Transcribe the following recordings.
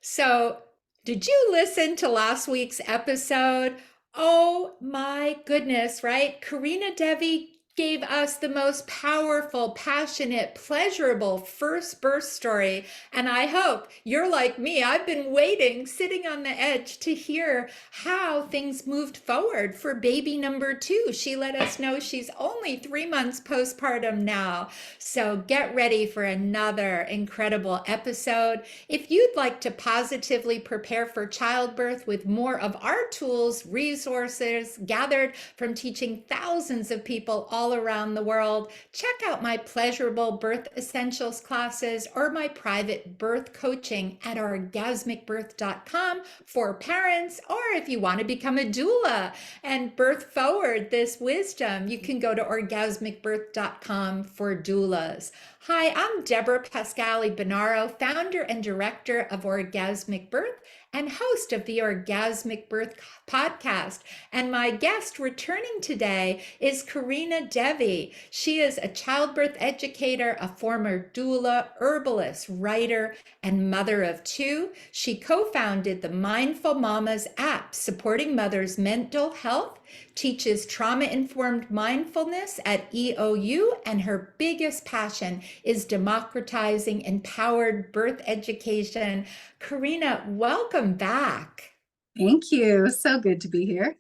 So, did you listen to last week's episode? Oh my goodness, right? Carina Devi gave us the most powerful, passionate, pleasurable first birth story. And I hope you're like me. I've been waiting, sitting on the edge to hear how things moved forward for baby number two. She let us know she's only 3 months postpartum now. So get ready for another incredible episode. If you'd like to positively prepare for childbirth with more of our tools, resources gathered from teaching thousands of people all around the world, check out my pleasurable birth essentials classes or my private birth coaching at orgasmicbirth.com for parents, or if you want to become a doula and birth forward this wisdom, you can go to orgasmicbirth.com for doulas. Hi, I'm Deborah Pascali Bonaro, founder and director of Orgasmic Birth and host of the Orgasmic Birth podcast. And my guest returning today is Carina Devi. She is a childbirth educator, a former doula, herbalist, writer, and mother of two. She co-founded the Mindful Mamas app, supporting mothers' mental health, teaches trauma-informed mindfulness at EOU, and her biggest passion is democratizing empowered birth education. Carina, welcome back. Thank you. So good to be here.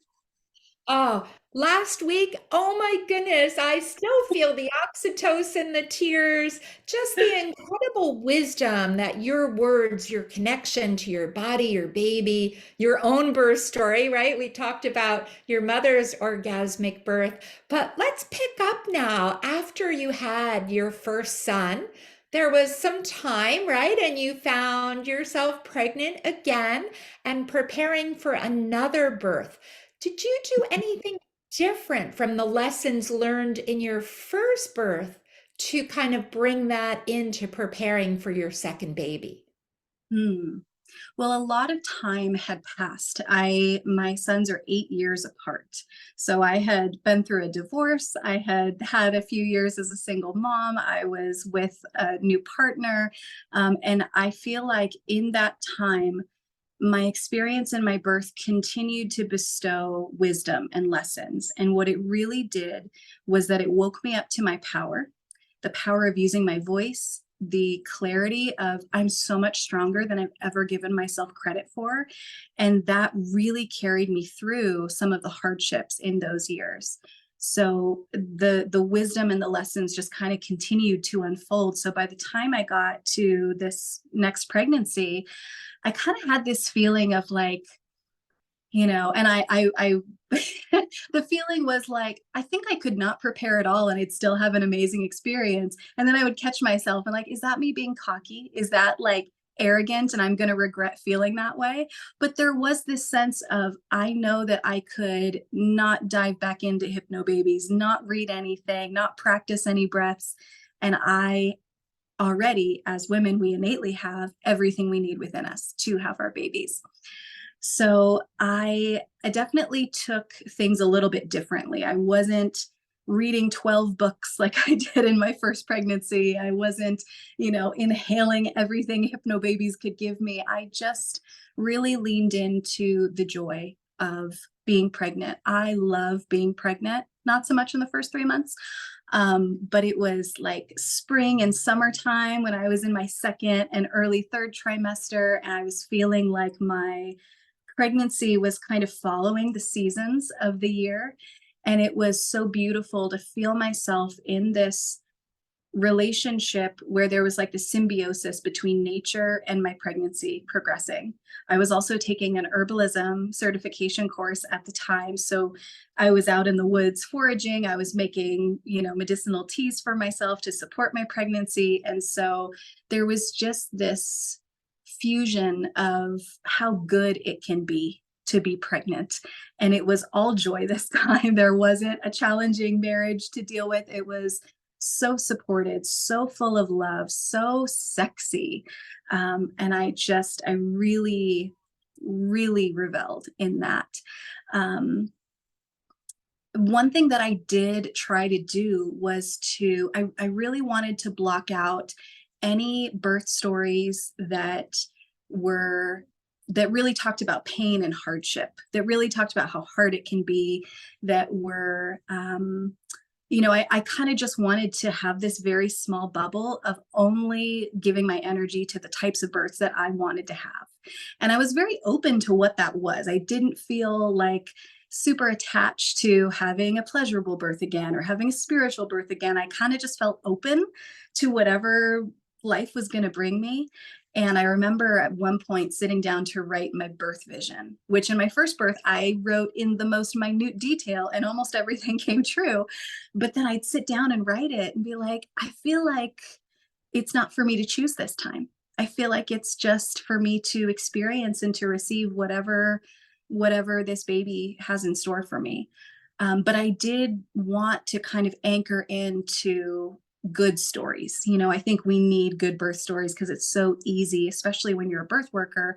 Oh, last week, oh my goodness, I still feel the oxytocin, the tears, just the incredible wisdom that your words, your connection to your body, your baby, your own birth story, right? We talked about your mother's orgasmic birth, but let's pick up now after you had your first son. There was some time, right? And you found yourself pregnant again and preparing for another birth. Did you do anything different from the lessons learned in your first birth to kind of bring that into preparing for your second baby? Hmm. Well, a lot of time had passed. My sons are 8 years apart. So I had been through a divorce. I had had a few years as a single mom. I was with a new partner. And I feel like in that time, my experience in my birth continued to bestow wisdom and lessons. And what it really did was that it woke me up to my power, the power of using my voice, the clarity of I'm so much stronger than I've ever given myself credit for. And that really carried me through some of the hardships in those years. So the wisdom and the lessons just kind of continued to unfold. So by the time I got to this next pregnancy, I kind of had this feeling of like, and I the feeling was like, I think I could not prepare at all and I'd still have an amazing experience. And then I would catch myself and like, is that me being cocky? Is that like arrogant and I'm going to regret feeling that way? But there was this sense of, I know that I could not dive back into hypnobabies, not read anything, not practice any breaths. And I already, as women, we innately have everything we need within us to have our babies. So I definitely took things a little bit differently. I wasn't reading 12 books like I did in my first pregnancy. I wasn't, inhaling everything hypnobabies could give me. I just really leaned into the joy of being pregnant. I love being pregnant, not so much in the first 3 months. But it was like spring and summertime when I was in my second and early third trimester, and I was feeling like my pregnancy was kind of following the seasons of the year. And it was so beautiful to feel myself in this relationship where there was like the symbiosis between nature and my pregnancy progressing. I was also taking an herbalism certification course at the time. So I was out in the woods foraging. I was making, medicinal teas for myself to support my pregnancy. And so there was just this fusion of how good it can be to be pregnant. And it was all joy this time. There wasn't a challenging marriage to deal with. It was so supported, so full of love, so sexy. And I really, really reveled in that. One thing that I did try to do was I really wanted to block out any birth stories that that really talked about pain and hardship, that really talked about how hard it can be, that were, I kind of just wanted to have this very small bubble of only giving my energy to the types of births that I wanted to have. And I was very open to what that was. I didn't feel like super attached to having a pleasurable birth again or having a spiritual birth again. I kind of just felt open to whatever life was going to bring me. And I remember at one point sitting down to write my birth vision, which in my first birth, I wrote in the most minute detail and almost everything came true. But then I'd sit down and write it and be like, I feel like it's not for me to choose this time. I feel like it's just for me to experience and to receive whatever this baby has in store for me. But I did want to kind of anchor into good stories. I think we need good birth stories because it's so easy, especially when you're a birth worker,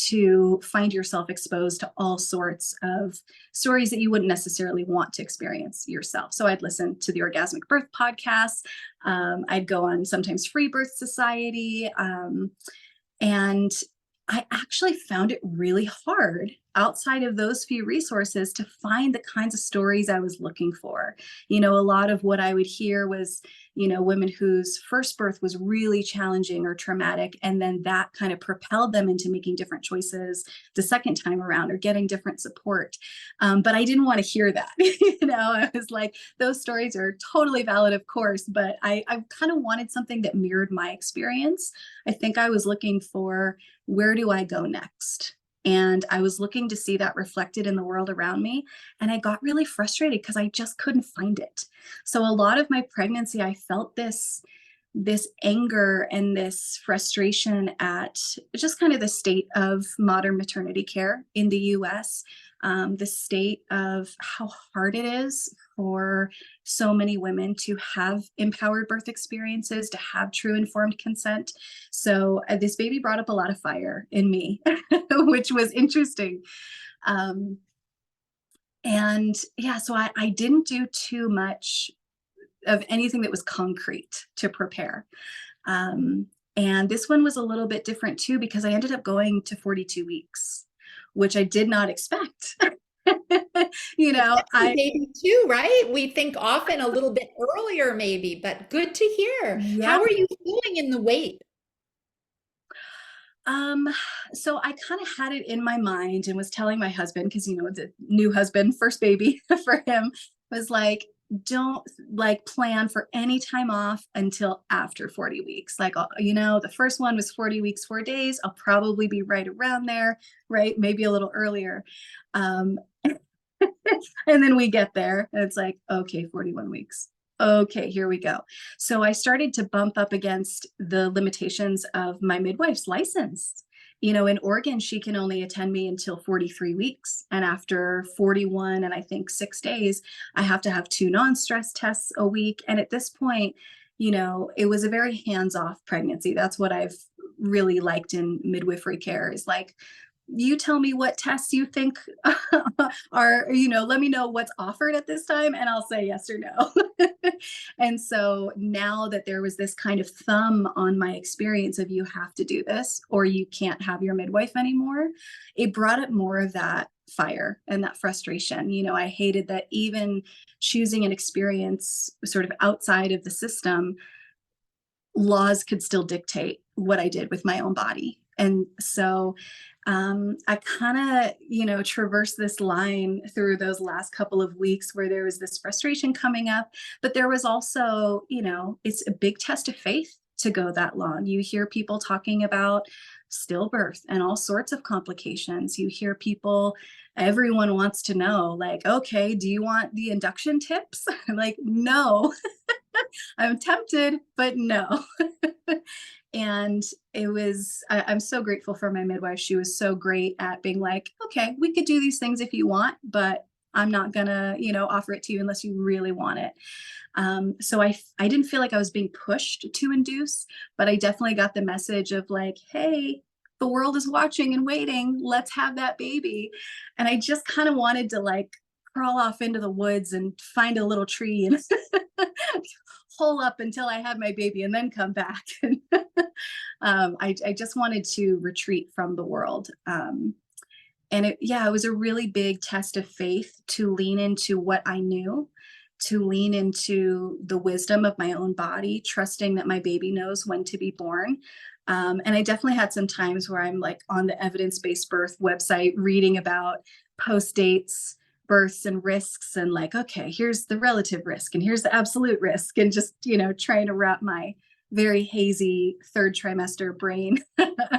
to find yourself exposed to all sorts of stories that you wouldn't necessarily want to experience yourself. So I'd listen to the Orgasmic Birth podcast. I'd go on sometimes Free Birth Society. And I actually found it really hard outside of those few resources to find the kinds of stories I was looking for. A lot of what I would hear was, women whose first birth was really challenging or traumatic. And then that kind of propelled them into making different choices the second time around or getting different support. But I didn't want to hear that. I was like, those stories are totally valid, of course, but I kind of wanted something that mirrored my experience. I think I was looking for, where do I go next? And I was looking to see that reflected in the world around me. And I got really frustrated because I just couldn't find it. So a lot of my pregnancy, I felt this anger and this frustration at just kind of the state of modern maternity care in the US, the state of how hard it is for so many women to have empowered birth experiences, to have true informed consent. So this baby brought up a lot of fire in me, which was interesting. And yeah, so I didn't do too much of anything that was concrete to prepare. And this one was a little bit different too, because I ended up going to 42 weeks, which I did not expect. I Maybe too, right? We think often a little bit earlier, maybe, but good to hear. yeah. How are you feeling in the wait? Um, so I kind of had it in my mind and was telling my husband, because the new husband, first baby for him, was like, don't plan for any time off until after 40 weeks. Like, the first one was 40 weeks, 4 days. I'll probably be right around there, right? Maybe a little earlier. And then we get there and it's like, okay, 41 weeks. Okay, here we go. So I started to bump up against the limitations of my midwife's license. In Oregon, she can only attend me until 43 weeks. And after 41 and I think 6 days, I have to have 2 non-stress tests a week. And at this point, it was a very hands-off pregnancy. That's what I've really liked in midwifery care, is like, you tell me what tests you think are, let me know what's offered at this time and I'll say yes or no. And so now that there was this kind of thumb on my experience of, you have to do this or you can't have your midwife anymore, it brought up more of that fire and that frustration. I hated that even choosing an experience sort of outside of the system, laws could still dictate what I did with my own body. And so I kind of, traversed this line through those last couple of weeks where there was this frustration coming up, but there was also, it's a big test of faith to go that long. You hear people talking about stillbirth and all sorts of complications. You hear everyone wants to know, like, okay, do you want the induction tips? I'm like, no, I'm tempted, but no. And I'm so grateful for my midwife. She was so great at being like, okay, we could do these things if you want, but I'm not gonna, offer it to you unless you really want it. So I didn't feel like I was being pushed to induce, but I definitely got the message of like, hey, the world is watching and waiting. Let's have that baby. And I just kind of wanted to like crawl off into the woods and find a little tree and hole up until I had my baby and then come back. I just wanted to retreat from the world. And it was a really big test of faith to lean into what I knew, to lean into the wisdom of my own body, trusting that my baby knows when to be born. And I definitely had some times where I'm like on the evidence-based birth website reading about post-dates, births and risks, and like, okay, here's the relative risk and here's the absolute risk, and just, trying to wrap my very hazy third trimester brain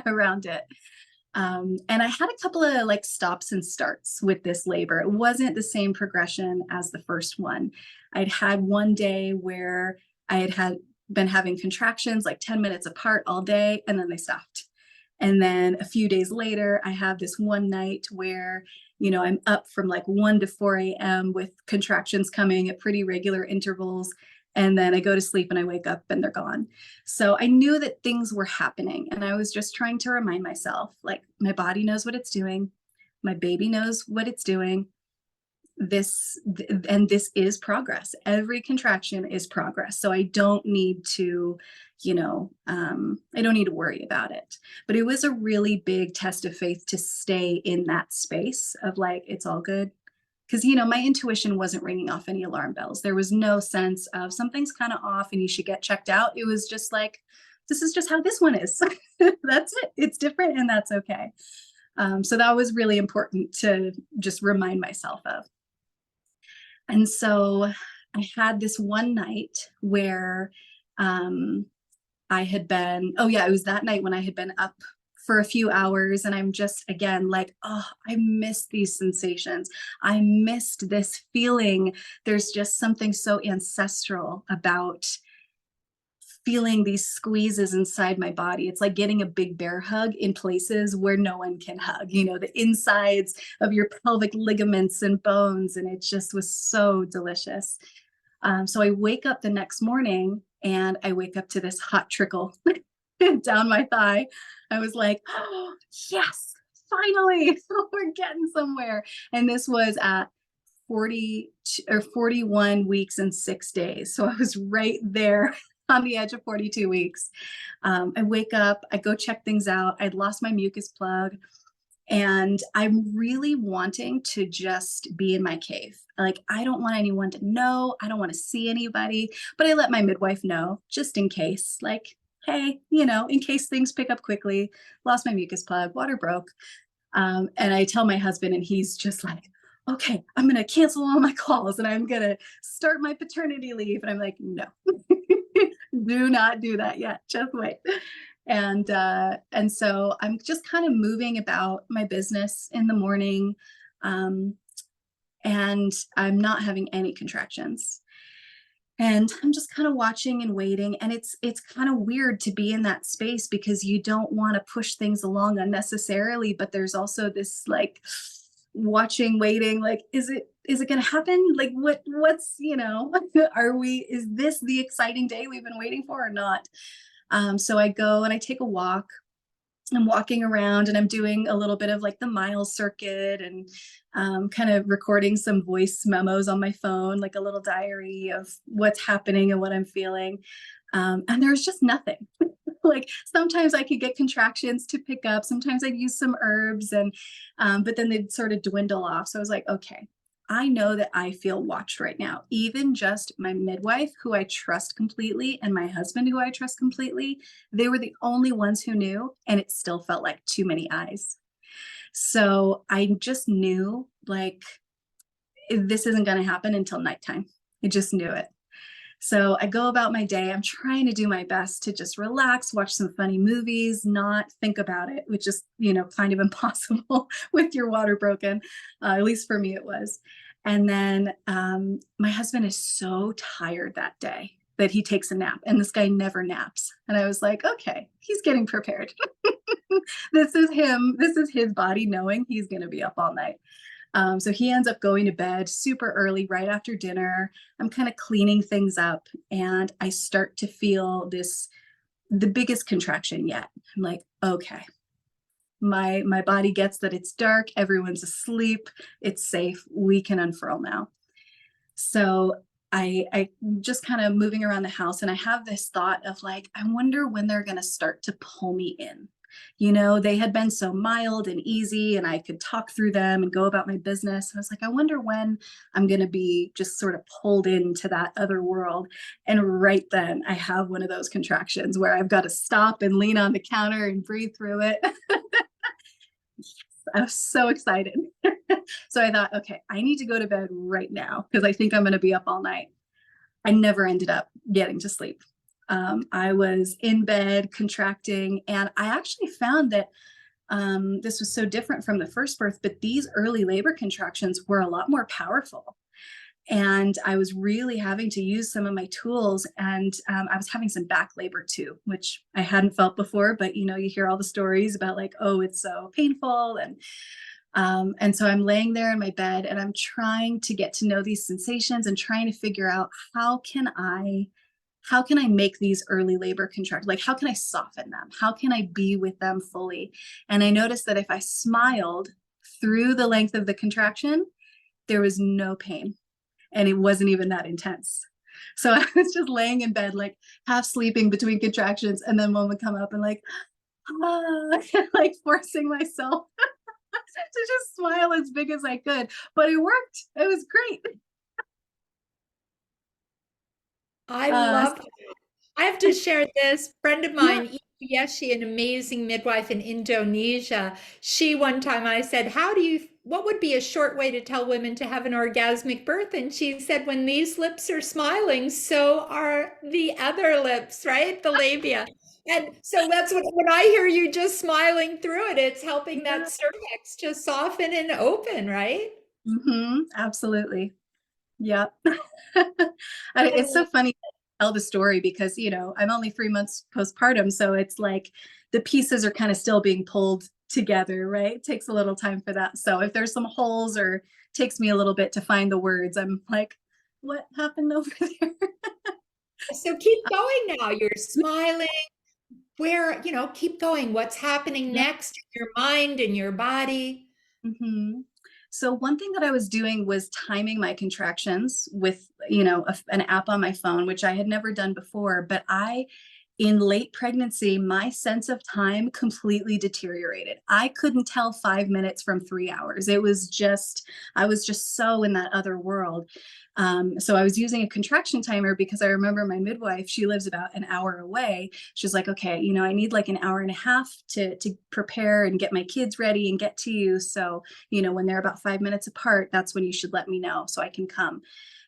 around it. And I had a couple of like stops and starts with this labor. It wasn't the same progression as the first one. I'd had one day where I had been having contractions like 10 minutes apart all day, and then they stopped. And then a few days later, I have this one night where, I'm up from like 1 to 4 a.m. with contractions coming at pretty regular intervals. And then I go to sleep and I wake up and they're gone. So I knew that things were happening. And I was just trying to remind myself, like, my body knows what it's doing. My baby knows what it's doing. This is progress. Every contraction is progress. So I don't need to, I don't need to worry about it. But it was a really big test of faith to stay in that space of like, it's all good. Because, my intuition wasn't ringing off any alarm bells. There was no sense of something's kind of off and you should get checked out. It was just like, this is just how this one is. That's it. It's different and that's okay. So that was really important to just remind myself of. And so I had this one night where I had been, it was that night when I had been up for a few hours, and I'm just, again, like, oh, I missed these sensations. I missed this feeling. There's just something so ancestral about feeling these squeezes inside my body. It's like getting a big bear hug in places where no one can hug, the insides of your pelvic ligaments and bones. And it just was so delicious. So I wake up the next morning and I wake up to this hot trickle down my thigh. I was like, oh, yes, finally, we're getting somewhere. And this was at 40 or 41 weeks and 6 days. So I was right there on the edge of 42 weeks. I wake up, I go check things out. I'd lost my mucus plug. And I'm really wanting to just be in my cave. Like, I don't want anyone to know. I don't want to see anybody, but I let my midwife know just in case, like, hey, in case things pick up quickly, lost my mucus plug, water broke. And I tell my husband and he's just like, okay, I'm going to cancel all my calls and I'm going to start my paternity leave. And I'm like, no, do not do that yet. Just wait. And so I'm just kind of moving about my business in the morning. And I'm not having any contractions. And I'm just kind of watching and waiting. And it's kind of weird to be in that space because you don't want to push things along unnecessarily. But there's also this like watching, waiting, like, is it going to happen? Like, what's, is this the exciting day we've been waiting for or not? So I go and I take a walk. I'm walking around and I'm doing a little bit of like the mile circuit and kind of recording some voice memos on my phone, like a little diary of what's happening and what I'm feeling. And there's just nothing. Like sometimes I could get contractions to pick up. Sometimes I'd use some herbs but then they'd sort of dwindle off. So I was like, okay, I know that I feel watched right now. Even just my midwife, who I trust completely, and my husband, who I trust completely, they were the only ones who knew, and it still felt like too many eyes. So I just knew, like, this isn't going to happen until nighttime. I just knew it. So I go about my day. I'm trying to do my best to just relax, watch some funny movies, not think about it, which is, kind of impossible with your water broken. At least for me, it was. And then my husband is so tired that day that he takes a nap, and this guy never naps. And I was like, okay, he's getting prepared. This is him. This is his body knowing he's going to be up all night. So he ends up going to bed super early, right after dinner. I'm kind of cleaning things up and I start to feel the biggest contraction yet. I'm like, okay, my body gets that it's dark. Everyone's asleep. It's safe. We can unfurl now. So I just kind of moving around the house, and I have this thought of like, I wonder when they're going to start to pull me in. You know, they had been so mild and easy, and I could talk through them and go about my business. I was like, I wonder when I'm going to be just sort of pulled into that other world. And right then, I have one of those contractions where I've got to stop and lean on the counter and breathe through it. I was so excited. So I thought, okay, I need to go to bed right now because I think I'm going to be up all night. I never ended up getting to sleep. I was in bed contracting, and I actually found that this was so different from the first birth, but these early labor contractions were a lot more powerful. And I was really having to use some of my tools, and I was having some back labor too, which I hadn't felt before. But you know, you hear all the stories about like, oh, it's so painful, and so I'm laying there in my bed, and I'm trying to get to know these sensations and trying to figure out how can I make these early labor contract, like how can I soften them, how can I be with them fully. And I noticed that if I smiled through the length of the contraction, there was no pain, and it wasn't even that intense. So I was just laying in bed, like half sleeping between contractions, and then one would come up and like, ah, like forcing myself to just smile as big as I could. But it worked. It was great. I Uh, love I have to share this. Friend of yeah. mine, Yeshi, an amazing midwife in Indonesia. She one time I said, what would be a short way to tell women to have an orgasmic birth? And she said, when these lips are smiling, so are the other lips, right? The labia. And so that's what, when I hear you just smiling through it, it's helping that Yeah. cervix just soften and open, right? Absolutely. Yeah. It's so funny to tell the story because, you know, I'm only 3 months postpartum. So it's like the pieces are kind of still being pulled together, right? It takes a little time for that. So if there's some holes or takes me a little bit to find the words, I'm like, what happened over there? So keep going now. You're smiling. Keep going. What's happening Yeah. next in your mind and your body? hmm So one thing that I was doing was timing my contractions with, you know, an app on my phone, which I had never done before. But in late pregnancy, my sense of time completely deteriorated. I couldn't tell 5 minutes from 3 hours. I was just so in that other world. So I was using a contraction timer because I remember my midwife, she lives about an hour away. She's like, okay, you know, I need like an hour and a half to prepare and get my kids ready and get to you. So, you know, when they're about 5 minutes apart, that's when you should let me know so I can come.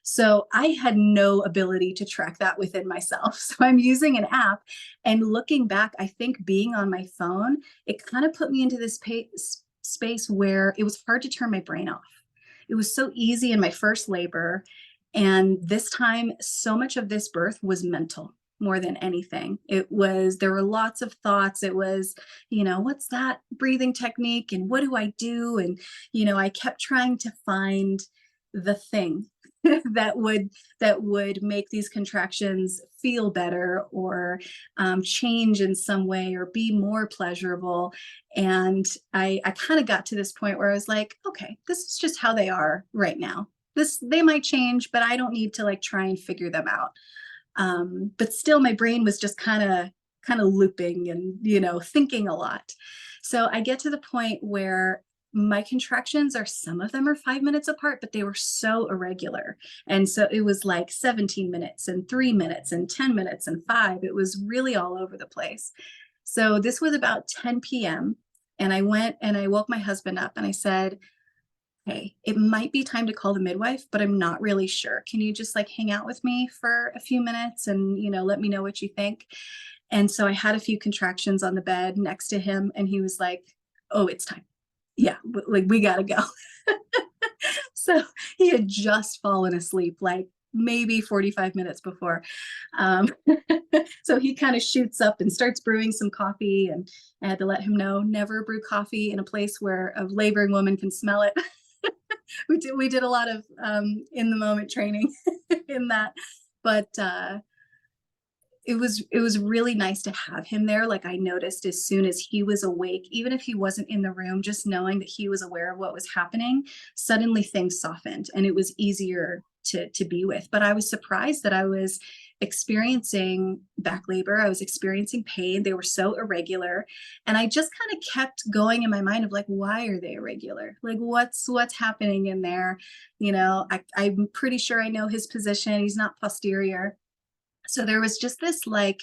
So I had no ability to track that within myself. So I'm using an app, and looking back, I think being on my phone, it kind of put me into this space where it was hard to turn my brain off. It was so easy in my first labor. And this time, so much of this birth was mental more than anything. There were lots of thoughts. It was, you know, what's that breathing technique? And what do I do? And, you know, I kept trying to find the thing that would make these contractions feel better or change in some way or be more pleasurable. And I kind of got to this point where I was like, okay, this is just how they are right now. They might change, but I don't need to like try and figure them out. But still, my brain was just kind of looping and, you know, thinking a lot. So I get to the point where my contractions are, some of them are 5 minutes apart, but they were so irregular. And so it was like 17 minutes and 3 minutes and 10 minutes and five. It was really all over the place. So this was about 10 p.m. And I went and I woke my husband up and I said, hey, it might be time to call the midwife, but I'm not really sure. Can you just like hang out with me for a few minutes and, you know, let me know what you think? And so I had a few contractions on the bed next to him, and he was like, oh, it's time. Yeah, like we gotta go. So he had just fallen asleep, like maybe 45 minutes before. Um, so he kind of shoots up and starts brewing some coffee. And I had to let him know, never brew coffee in a place where a laboring woman can smell it. We did a lot of in the moment training in that. But it was really nice to have him there. Like I noticed as soon as he was awake, even if he wasn't in the room, just knowing that he was aware of what was happening, suddenly things softened and it was easier to be with. But I was surprised that I was experiencing back labor. I was experiencing pain. They were so irregular. And I just kind of kept going in my mind of like, why are they irregular? Like what's happening in there? I'm pretty sure I know his position. He's not posterior. So there was just this like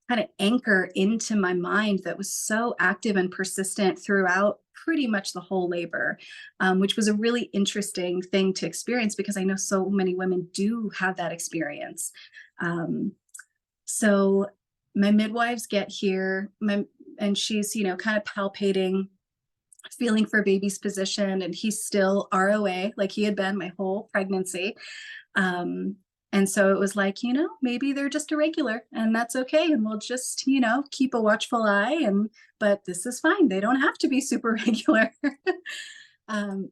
kind of anchor into my mind that was so active and persistent throughout pretty much the whole labor, which was a really interesting thing to experience because I know so many women do have that experience. So my midwives get here, and she's, kind of palpating, feeling for baby's position, and he's still ROA, like he had been my whole pregnancy. And so it was like, maybe they're just irregular and that's okay. And we'll just, keep a watchful eye, but this is fine. They don't have to be super regular. um,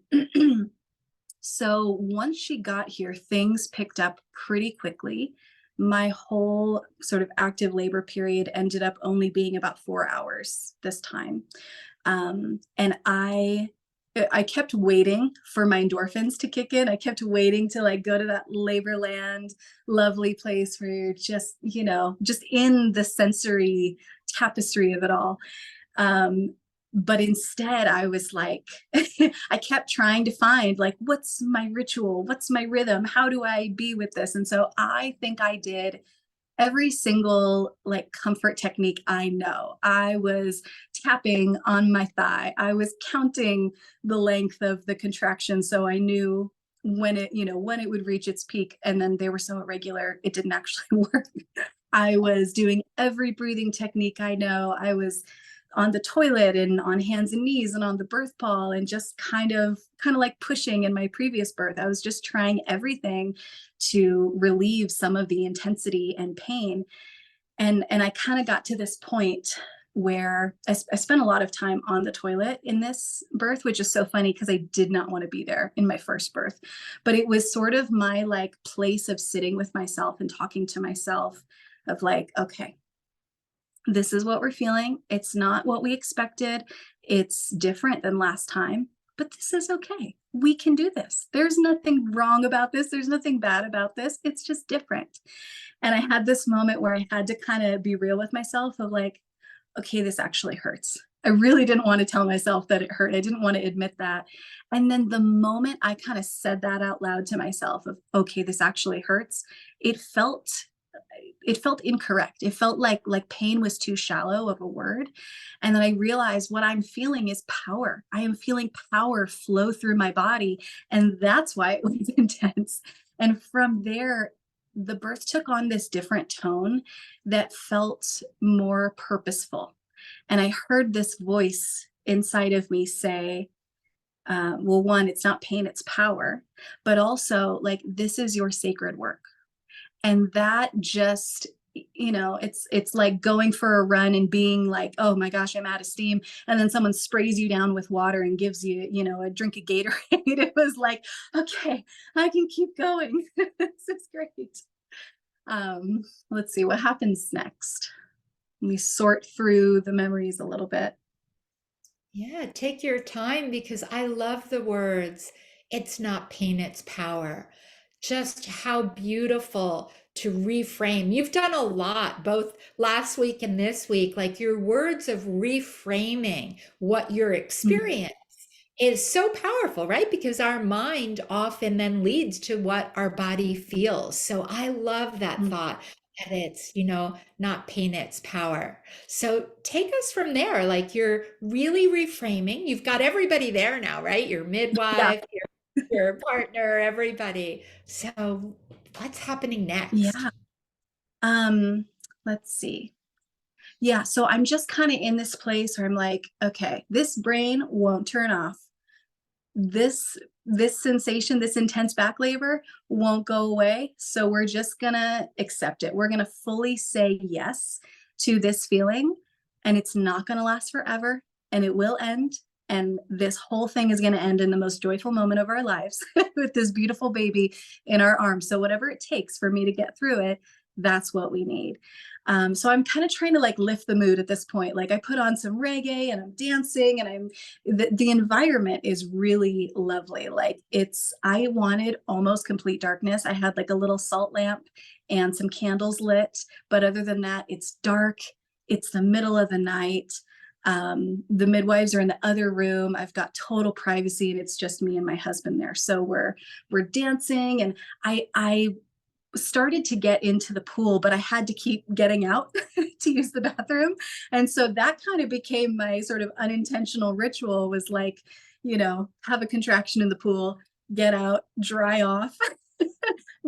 so once she got here, things picked up pretty quickly. My whole sort of active labor period ended up only being about 4 hours this time. And I kept waiting for my endorphins to kick in. I kept waiting to like go to that labor land, lovely place where you're just, just in the sensory tapestry of it all. But instead I was like, I kept trying to find like, what's my ritual? What's my rhythm? How do I be with this? And so I think I did every single like comfort technique I know. I was tapping on my thigh. I was counting the length of the contraction so I knew when it would reach its peak, and then they were so irregular it didn't actually work. I was doing every breathing technique I know. I was on the toilet and on hands and knees and on the birth ball and just kind of like pushing in my previous birth. I was just trying everything to relieve some of the intensity and pain. And I kind of got to this point where I spent a lot of time on the toilet in this birth, which is so funny because I did not want to be there in my first birth. But it was sort of my like place of sitting with myself and talking to myself of like, okay, this is what we're feeling. It's not what we expected. It's different than last time, but this is okay. We can do this. There's nothing wrong about this. There's nothing bad about this. It's just different. And I had this moment where I had to kind of be real with myself of like, okay, this actually hurts. I really didn't want to tell myself that it hurt. I didn't want to admit that. And then the moment I kind of said that out loud to myself of, okay, this actually hurts, it felt incorrect. It felt like pain was too shallow of a word. And then I realized what I'm feeling is power. I am feeling power flow through my body. And that's why it was intense. And from there, the birth took on this different tone that felt more purposeful. And I heard this voice inside of me say, well, one, it's not pain, it's power, but also like, this is your sacred work. And that just, it's like going for a run and being like, oh my gosh, I'm out of steam. And then someone sprays you down with water and gives you, a drink of Gatorade. It was like, okay, I can keep going. This is great. Let's see what happens next. Let me sort through the memories a little bit. Yeah, take your time because I love the words, it's not pain, it's power. Just how beautiful to reframe. You've done a lot, both last week and this week, like your words of reframing what you're Mhm. experiencing is so powerful, right? Because our mind often then leads to what our body feels. So I love that Mhm. thought that it's, not pain, it's power. So take us from there. Like you're really reframing. You've got everybody there now, right? Your Yeah. midwife, your partner, everybody. So what's happening next? Yeah. Um, let's see. Yeah, so I'm just kind of in this place where I'm like, okay, this brain won't turn off. This sensation, this intense back labor won't go away. So we're just gonna accept it. We're gonna fully say yes to this feeling, and it's not gonna last forever, and it will end. And this whole thing is going to end in the most joyful moment of our lives with this beautiful baby in our arms. So, whatever it takes for me to get through it, That's what we need. So I'm kind of trying to like lift the mood at this point. Like I put on some reggae and I'm dancing, and the environment is really lovely. Like I wanted almost complete darkness. I had like a little salt lamp and some candles lit, but other than that, it's dark. It's the middle of the night. The midwives are in the other room. I've got total privacy, and it's just me and my husband there. So we're dancing, and I started to get into the pool, but I had to keep getting out to use the bathroom. And so that kind of became my sort of unintentional ritual, was like, have a contraction in the pool, get out, dry off,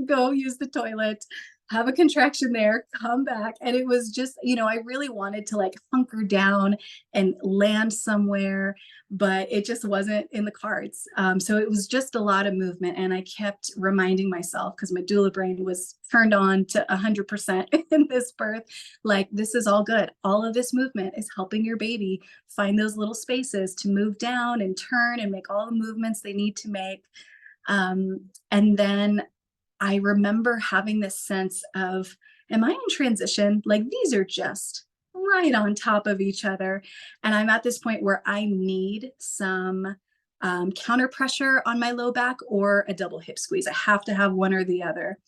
go use the toilet, have a contraction there, come back. And it was just, I really wanted to like hunker down and land somewhere, but it just wasn't in the cards. So it was just a lot of movement. And I kept reminding myself, because my doula brain was turned on to 100% in this birth, like, this is all good. All of this movement is helping your baby find those little spaces to move down and turn and make all the movements they need to make. And then I remember having this sense of, am I in transition? Like, these are just right on top of each other. And I'm at this point where I need some counter pressure on my low back or a double hip squeeze. I have to have one or the other.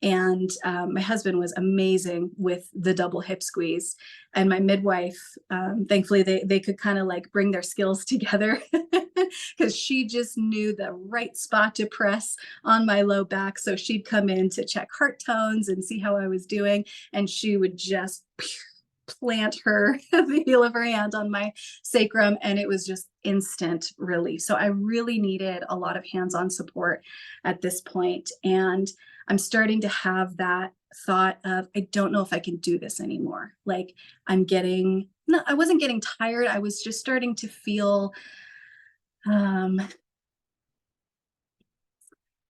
And my husband was amazing with the double hip squeeze. And my midwife, thankfully, they could kind of like bring their skills together, because she just knew the right spot to press on my low back. So she'd come in to check heart tones and see how I was doing. And she would just plant the heel of her hand on my sacrum, and it was just instant relief. So I really needed a lot of hands-on support at this point. And I'm starting to have that thought of, I don't know if I can do this anymore. Like, I wasn't getting tired. I was just starting to feel, I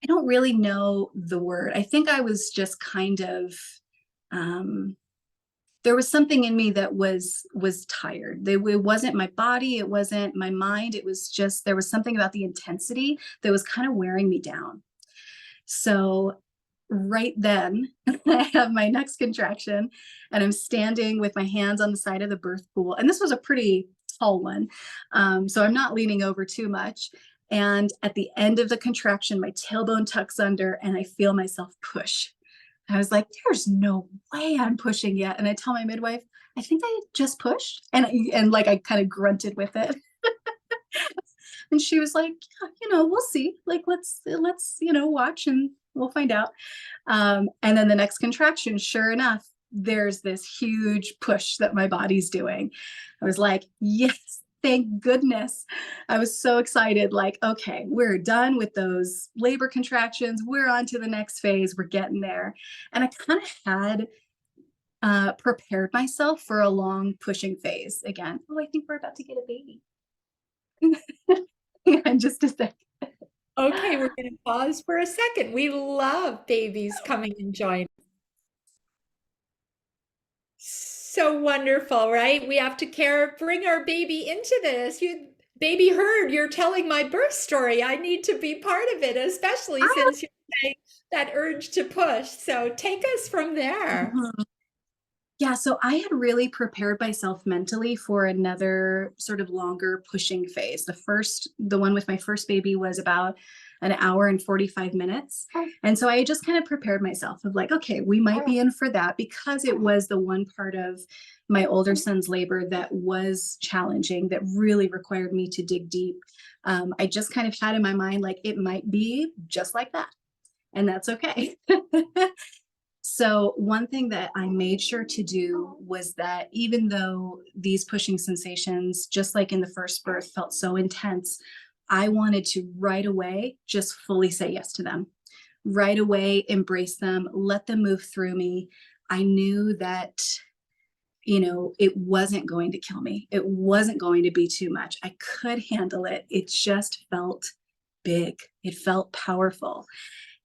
don't really know the word. I think I was just kind of, there was something in me that was tired. It wasn't my body. It wasn't my mind. It was just, there was something about the intensity that was kind of wearing me down. So right then, I have my next contraction, and I'm standing with my hands on the side of the birth pool. And this was a pretty tall one. So I'm not leaning over too much. And at the end of the contraction, my tailbone tucks under, and I feel myself push. I was like, there's no way I'm pushing yet. And I tell my midwife, I think I just pushed. And like, I kind of grunted with it. And she was like, yeah, we'll see. Like, let's, watch, and we'll find out. And then the next contraction, sure enough, there's this huge push that my body's doing. I was like, yes, thank goodness. I was so excited. Like, okay, we're done with those labor contractions. We're on to the next phase. We're getting there. And I kind of had prepared myself for a long pushing phase again. Oh, I think we're about to get a baby. And just a second. Okay, we're going to pause for a second. We love babies coming and joining. So wonderful, right? We have to bring our baby into this. Baby heard, you're telling my birth story. I need to be part of it, especially since you're saying that urge to push. So take us from there. Yeah, so I had really prepared myself mentally for another sort of longer pushing phase. The one with my first baby was about an hour and 45 minutes. And so I just kind of prepared myself of like, okay, we might be in for that, because it was the one part of my older son's labor that was challenging, that really required me to dig deep. I just kind of had in my mind, like, it might be just like that, and that's okay. So one thing that I made sure to do was that, even though these pushing sensations, just like in the first birth, felt so intense, I wanted to right away just fully say yes to them. Right away, embrace them, let them move through me. I knew that, it wasn't going to kill me. It wasn't going to be too much. I could handle it. It just felt big. It felt powerful.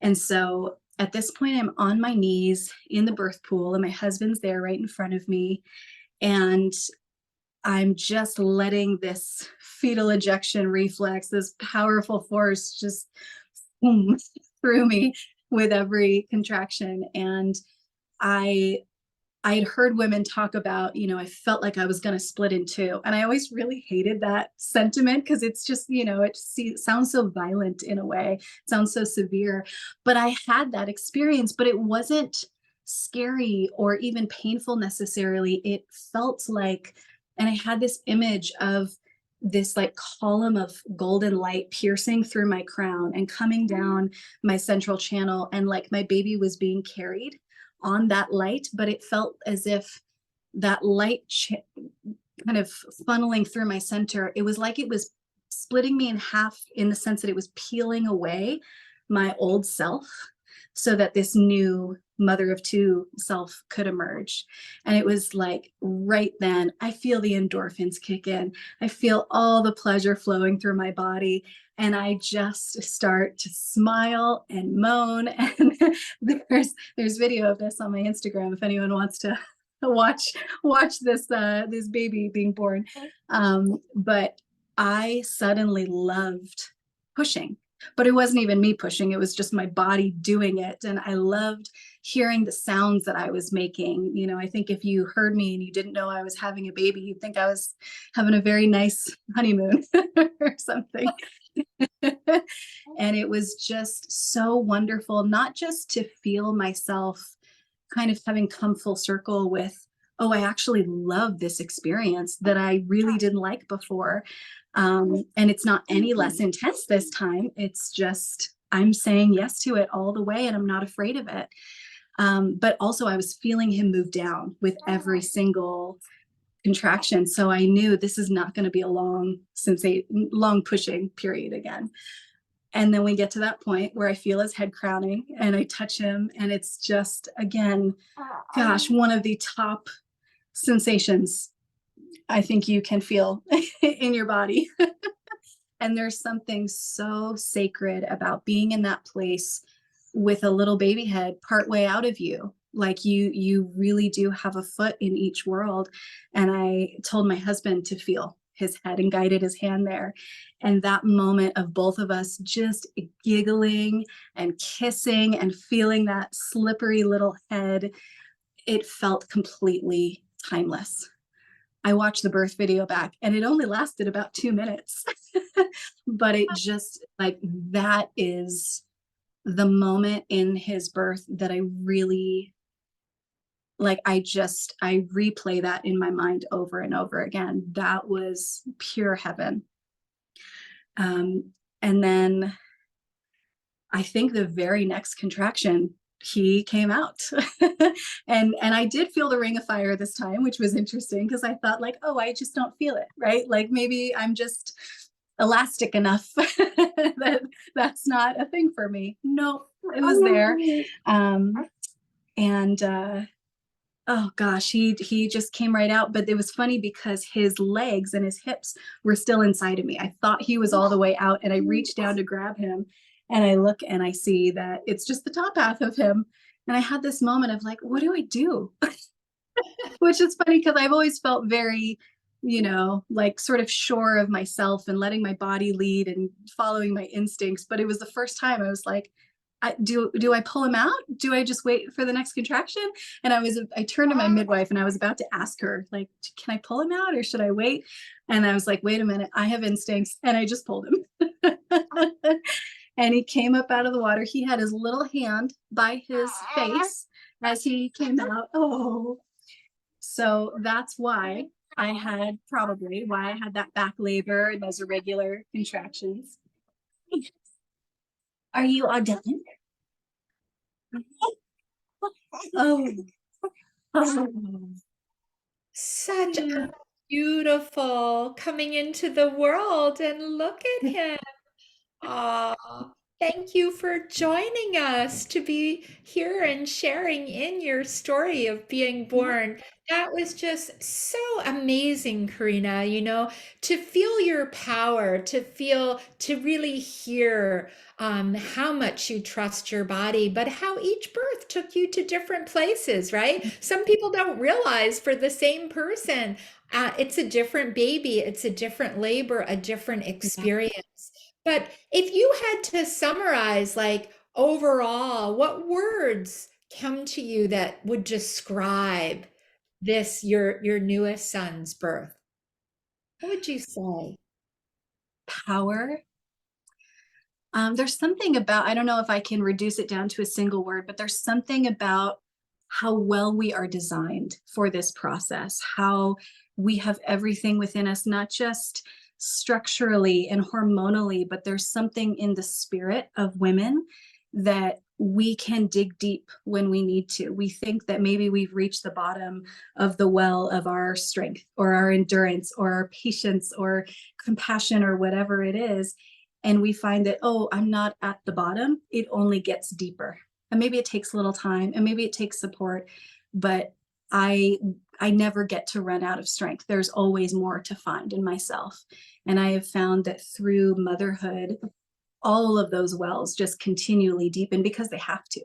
And so at this point, I'm on my knees in the birth pool, and my husband's there right in front of me. And I'm just letting this fetal ejection reflex, this powerful force, just boom, through me with every contraction. And I I had heard women talk about, I felt like I was going to split in two. And I always really hated that sentiment because it's just, it sounds so violent in a way, it sounds so severe. But I had that experience, but it wasn't scary or even painful necessarily. It felt like, and I had this image of this like column of golden light piercing through my crown and coming down my central channel, and like my baby was being carried on that light, but it felt as if that kind of funneling through my center, it was like it was splitting me in half in the sense that it was peeling away my old self so that this new mother of two self could emerge. And it was like right then, I feel the endorphins kick in. I feel all the pleasure flowing through my body. And I just start to smile and moan. And there's video of this on my Instagram if anyone wants to watch this baby being born. But I suddenly loved pushing, but it wasn't even me pushing, it was just my body doing it. And I loved hearing the sounds that I was making. I think if you heard me and you didn't know I was having a baby, you'd think I was having a very nice honeymoon or something. And it was just so wonderful, not just to feel myself kind of having come full circle with, oh, I actually love this experience that I really didn't like before. And it's not any less intense this time. It's just, I'm saying yes to it all the way and I'm not afraid of it. But also, I was feeling him move down with every single contraction. So I knew this is not going to be a long pushing period again. And then we get to that point where I feel his head crowning and I touch him. And it's just, again, gosh, one of the top sensations I think you can feel in your body. And there's something so sacred about being in that place with a little baby head partway out of you. Like you really do have a foot in each world. And I told my husband to feel his head and guided his hand there. And that moment of both of us just giggling and kissing and feeling that slippery little head, it felt completely timeless. I watched the birth video back and it only lasted about 2 minutes, but it just like that is the moment in his birth that I really like. I replay that in my mind over and over again. That was pure heaven. And then I think the very next contraction, he came out. and I did feel the ring of fire this time, which was interesting because I thought like, oh, I just don't feel it, right? Like maybe I'm just elastic enough that's not a thing for me. No, it was there. And oh gosh, he just came right out. But it was funny because his legs and his hips were still inside of me. I thought he was all the way out, and I reached down to grab him, and I look and I see that it's just the top half of him. And I had this moment of like, what do I do? Which is funny because I've always felt very, like sort of sure of myself and letting my body lead and following my instincts. But it was the first time I was like, do I pull him out? Do I just wait for the next contraction? And I turned to my midwife and I was about to ask her, like, can I pull him out or should I wait? And I was like, wait a minute, I have instincts. And I just pulled him. And he came up out of the water. He had his little hand by his face as he came out. Oh, so that's why I had that back labor and those irregular contractions. Are you all done? Oh, oh. Such a beautiful coming into the world, and look at him. Aw, thank you for joining us to be here and sharing in your story of being born. That was just so amazing, Karina, to feel your power, to really hear how much you trust your body, but how each birth took you to different places, right? Some people don't realize for the same person, it's a different baby, it's a different labor, a different experience. But if you had to summarize, like overall, what words come to you that would describe this, your newest son's birth? What would you say? Power. There's something about, I don't know if I can reduce it down to a single word, but there's something about how well we are designed for this process, how we have everything within us, not just structurally and hormonally, but there's something in the spirit of women that we can dig deep when we need to. We think that maybe we've reached the bottom of the well of our strength or our endurance or our patience or compassion or whatever it is. And we find that, oh, I'm not at the bottom. It only gets deeper. And maybe it takes a little time and maybe it takes support, but I I never get to run out of strength. There's always more to find in myself. And I have found that through motherhood, all of those wells just continually deepen because they have to,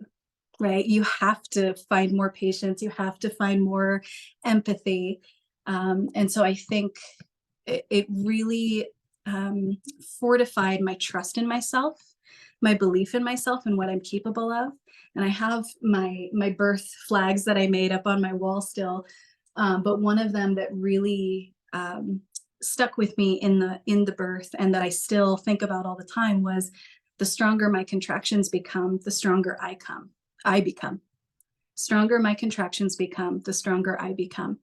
right? You have to find more patience, you have to find more empathy. And so I think it really fortified my trust in myself, my belief in myself and what I'm capable of. And I have my birth flags that I made up on my wall still, but one of them that really stuck with me in the birth and that I still think about all the time was the stronger my contractions become, the stronger I become. Stronger my contractions become, the stronger I become.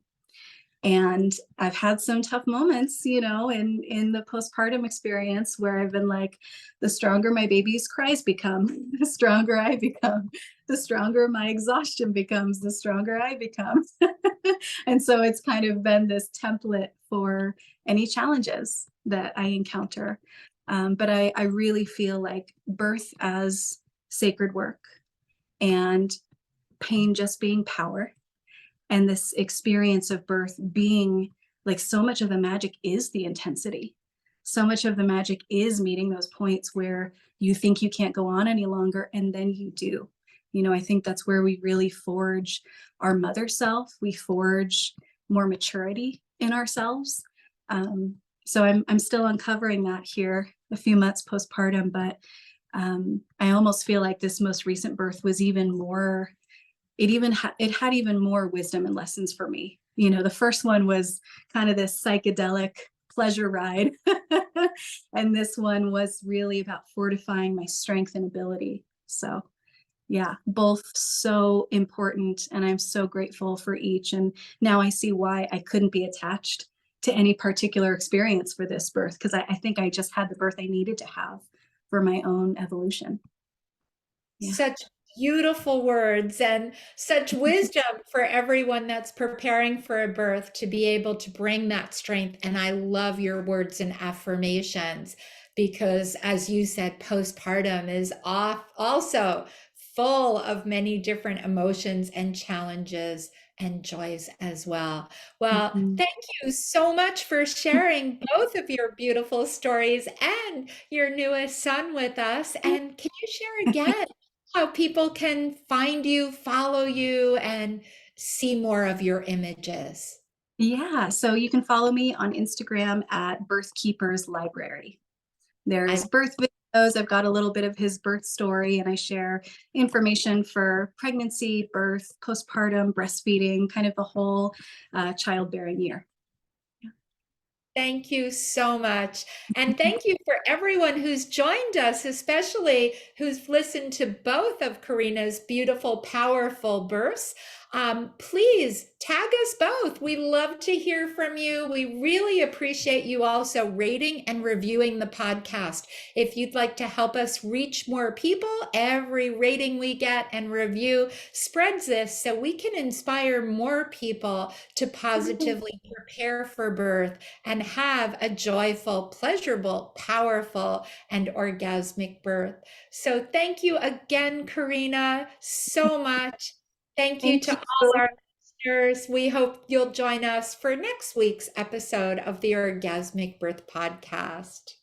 And I've had some tough moments, in the postpartum experience where I've been like, the stronger my baby's cries become, the stronger I become, the stronger my exhaustion becomes, the stronger I become. And so it's kind of been this template for any challenges that I encounter. But I really feel like birth as sacred work and pain just being power, and this experience of birth being like, so much of the magic is the intensity. So much of the magic is meeting those points where you think you can't go on any longer and then you do. I think that's where we really forge our mother self. We forge more maturity in ourselves. So I'm still uncovering that here a few months postpartum, but I almost feel like this most recent birth was even more, it had even more wisdom and lessons for me. The first one was kind of this psychedelic pleasure ride. And this one was really about fortifying my strength and ability. So yeah, both so important. And I'm so grateful for each. And now I see why I couldn't be attached to any particular experience for this birth, because I think I just had the birth I needed to have for my own evolution. Yeah. Such beautiful words and such wisdom for everyone that's preparing for a birth to be able to bring that strength. And I love your words and affirmations because, as you said, postpartum is off also full of many different emotions and challenges and joys as well. Well, Mhm. thank you so much for sharing both of your beautiful stories and your newest son with us. And can you share again how people can find you, follow you, and see more of your images? Yeah, so you can follow me on Instagram at Birth Keepers Library. I There's birth videos. I've got a little bit of his birth story, and I share information for pregnancy, birth, postpartum, breastfeeding, kind of the whole childbearing year. Thank you so much. And thank you for everyone who's joined us, especially who's listened to both of Karina's beautiful, powerful bursts. Please tag us both. We love to hear from you. We really appreciate you also rating and reviewing the podcast. If you'd like to help us reach more people, every rating we get and review spreads this so we can inspire more people to positively prepare for birth and have a joyful, pleasurable, powerful, and orgasmic birth. So thank you again, Karina, so much. Thank you Thank to you. all our listeners. We hope you'll join us for next week's episode of the Orgasmic Birth Podcast.